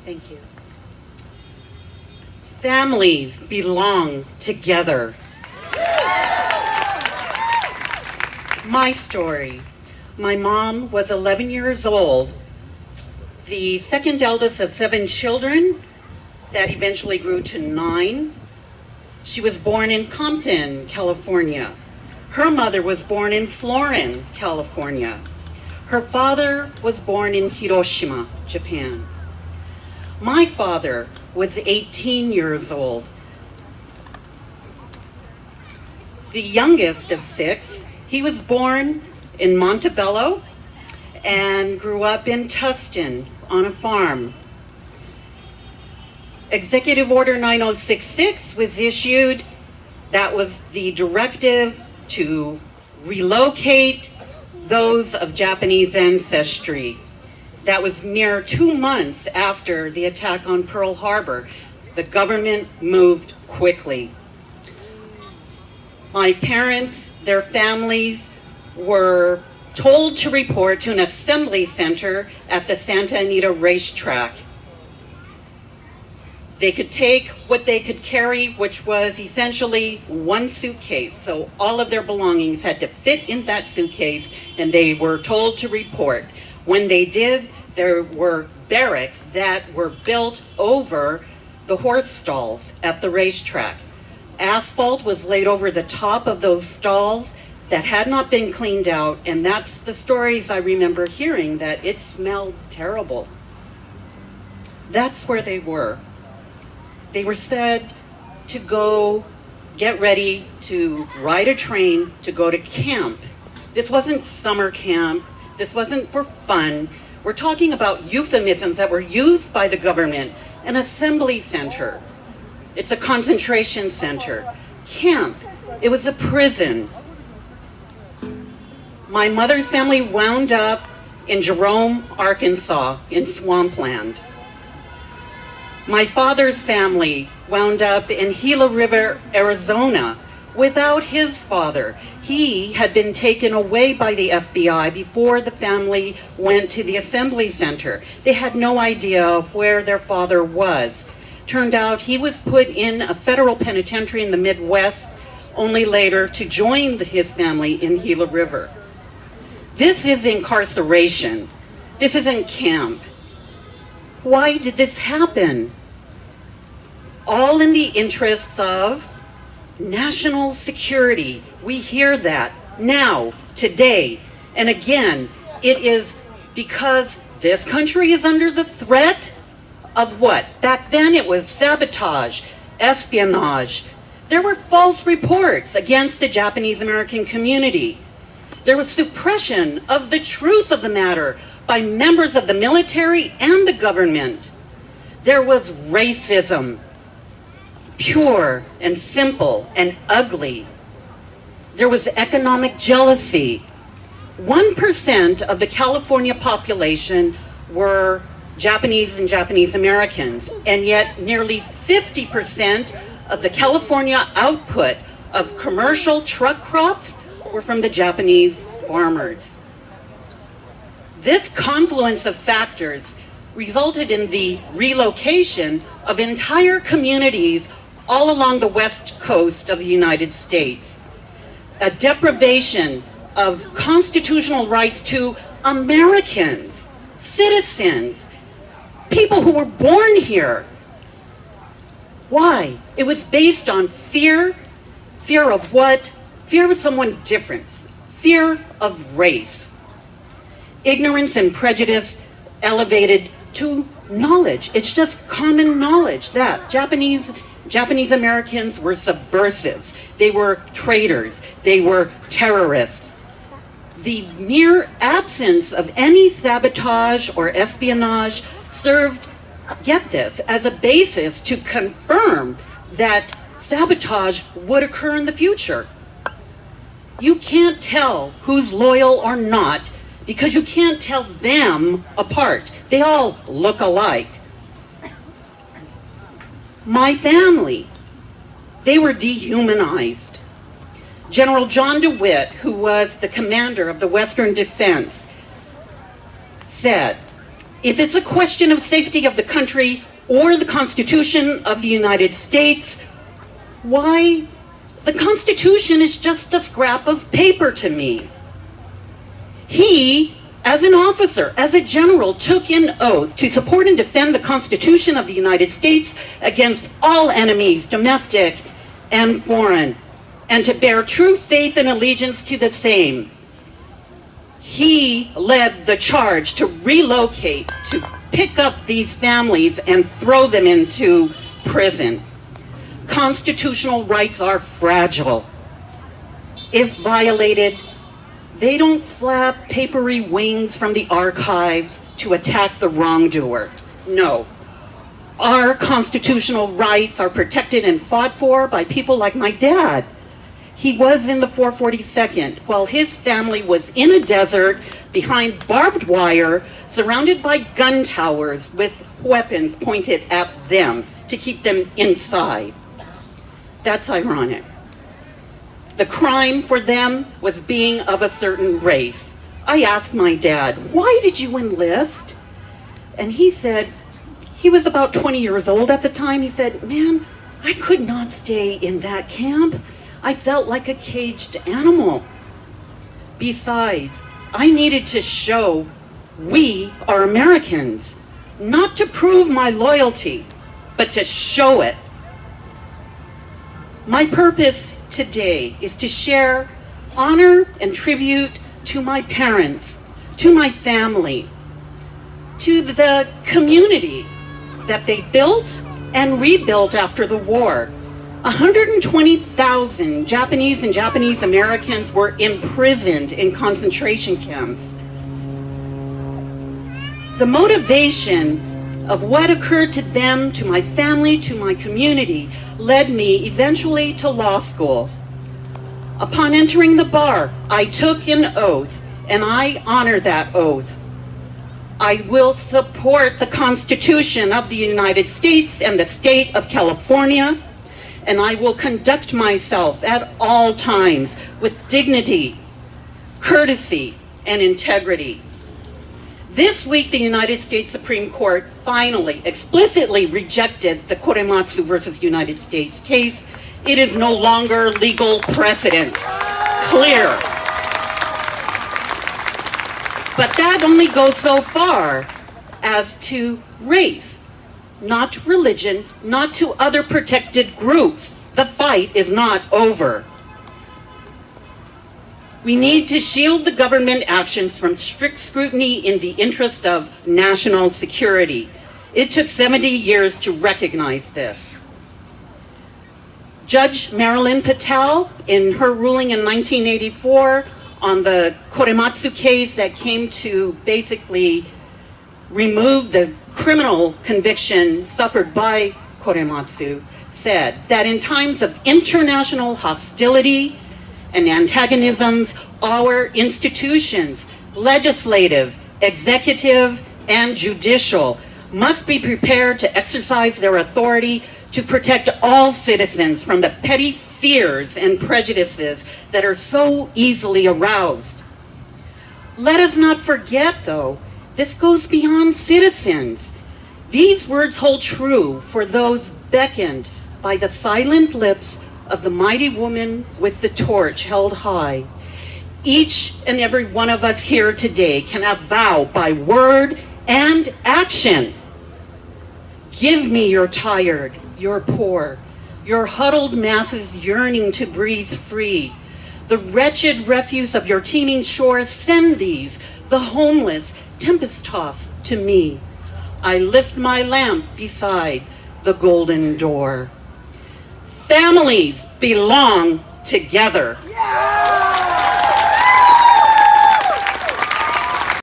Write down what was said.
Thank you. Families belong together. My story. My mom was 11 years old, the second eldest of 7 children that eventually grew to 9. She was born in Compton, California. Her mother was born in Florin, California. Her father was born in Hiroshima, Japan. My father was 18 years old. The youngest of 6, he was born in Montebello and grew up in Tustin on a farm. Executive Order 9066 was issued. That was the directive to relocate those of Japanese ancestry. That was mere 2 months after the attack on Pearl Harbor. The government moved quickly. My parents, their families, were told to report to an assembly center at the Santa Anita racetrack. They could take what they could carry, which was essentially 1 suitcase. So all of their belongings had to fit in that suitcase, and they were told to report. When they did, there were barracks that were built over the horse stalls at the racetrack. Asphalt was laid over the top of those stalls that had not been cleaned out, and that's the stories I remember hearing, that it smelled terrible. That's where they were. They were said to go get ready to ride a train to go to camp. This wasn't summer camp. This wasn't for fun. We're talking about euphemisms that were used by the government. An assembly center. It's a concentration center. Camp. It was a prison. My mother's family wound up in Jerome, Arkansas, in swampland. My father's family wound up in Gila River, Arizona, without his father. He had been taken away by the FBI before the family went to the assembly center. They had no idea where their father was. Turned out he was put in a federal penitentiary in the Midwest, only later to join his family in Gila River. This is incarceration. This isn't camp. Why did this happen? All in the interests of national security. We hear that now, today, and again. It is because this country is under the threat of what? Back then it was sabotage, espionage. There were false reports against the Japanese American community. There was suppression of the truth of the matter by members of the military and the government. There was racism, pure and simple and ugly. There was economic jealousy. 1% of the California population were Japanese and Japanese Americans, and yet nearly 50% of the California output of commercial truck crops were from the Japanese farmers. This confluence of factors resulted in the relocation of entire communities all along the west coast of the United States. A deprivation of constitutional rights to Americans, citizens, people who were born here. Why? It was based on fear. Fear of what? Fear of someone different. Fear of race. Ignorance and prejudice elevated to knowledge. It's just common knowledge that Japanese Americans were subversives. They were traitors. They were terrorists. The mere absence of any sabotage or espionage served, get this, as a basis to confirm that sabotage would occur in the future. You can't tell who's loyal or not because you can't tell them apart. They all look alike. My family, they were dehumanized. General John DeWitt, who was the commander of the Western Defense, said, if it's a question of safety of the country or the Constitution of the United States, why, the Constitution is just a scrap of paper to me. He, as an officer, as a general, took an oath to support and defend the Constitution of the United States against all enemies, domestic and foreign, and to bear true faith and allegiance to the same. He led the charge to relocate, to pick up these families and throw them into prison. Constitutional rights are fragile. If violated, they don't flap papery wings from the archives to attack the wrongdoer. No. Our constitutional rights are protected and fought for by people like my dad. He was in the 442nd while his family was in a desert behind barbed wire, surrounded by gun towers with weapons pointed at them to keep them inside. That's ironic. The crime for them was being of a certain race. I asked my dad, why did you enlist? And he said, he was about 20 years old at the time. He said, man, I could not stay in that camp. I felt like a caged animal. Besides, I needed to show we are Americans, not to prove my loyalty, but to show it. My purpose today is to share honor and tribute to my parents, to my family, to the community that they built and rebuilt after the war. 120,000 Japanese and Japanese Americans were imprisoned in concentration camps. The motivation of what occurred to them, to my family, to my community, led me eventually to law school. Upon entering the bar, I took an oath, and I honor that oath. I will support the Constitution of the United States and the state of California, and I will conduct myself at all times with dignity, courtesy, and integrity. This week, the United States Supreme Court finally, explicitly rejected the Korematsu versus United States case. It is no longer legal precedent. Clear. But that only goes so far as to race, not to religion, not to other protected groups. The fight is not over. We need to shield the government actions from strict scrutiny in the interest of national security. It took 70 years to recognize this. Judge Marilyn Patel, in her ruling in 1984 on the Korematsu case that came to basically remove the criminal conviction suffered by Korematsu, said that in times of international hostility and antagonisms, our institutions, legislative, executive, and judicial, must be prepared to exercise their authority to protect all citizens from the petty fears and prejudices that are so easily aroused. Let us not forget, though, this goes beyond citizens. These words hold true for those beckoned by the silent lips of the mighty woman with the torch held high. Each and every one of us here today can avow by word and action. Give me your tired, your poor, your huddled masses yearning to breathe free. The wretched refuse of your teeming shores, send these, the homeless, tempest-tossed, to me. I lift my lamp beside the golden door. Families belong together. Yeah!